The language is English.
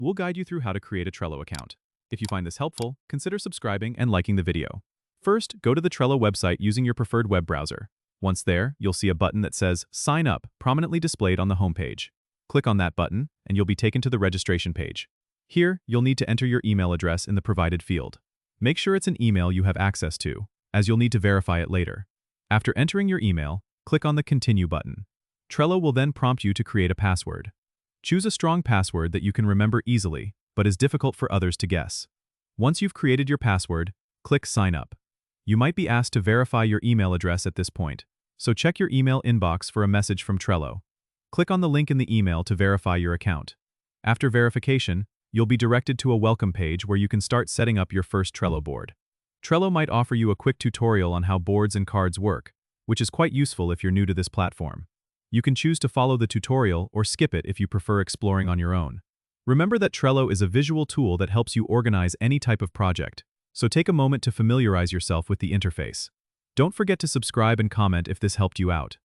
we'll guide you through how to create a Trello account. If you find this helpful, consider subscribing and liking the video. First, go to the Trello website using your preferred web browser. Once there, you'll see a button that says Sign Up prominently displayed on the homepage. Click on that button, and you'll be taken to the registration page. Here, you'll need to enter your email address in the provided field. Make sure it's an email you have access to, as you'll need to verify it later. After entering your email, click on the Continue button. Trello will then prompt you to create a password. Choose a strong password that you can remember easily, but is difficult for others to guess. Once you've created your password, click Sign Up. You might be asked to verify your email address at this point, so check your email inbox for a message from Trello. Click on the link in the email to verify your account. After verification, you'll be directed to a welcome page where you can start setting up your first Trello board. Trello might offer you a quick tutorial on how boards and cards work, which is quite useful if you're new to this platform. You can choose to follow the tutorial or skip it if you prefer exploring on your own. Remember that Trello is a visual tool that helps you organize any type of project, so take a moment to familiarize yourself with the interface. Don't forget to subscribe and comment if this helped you out.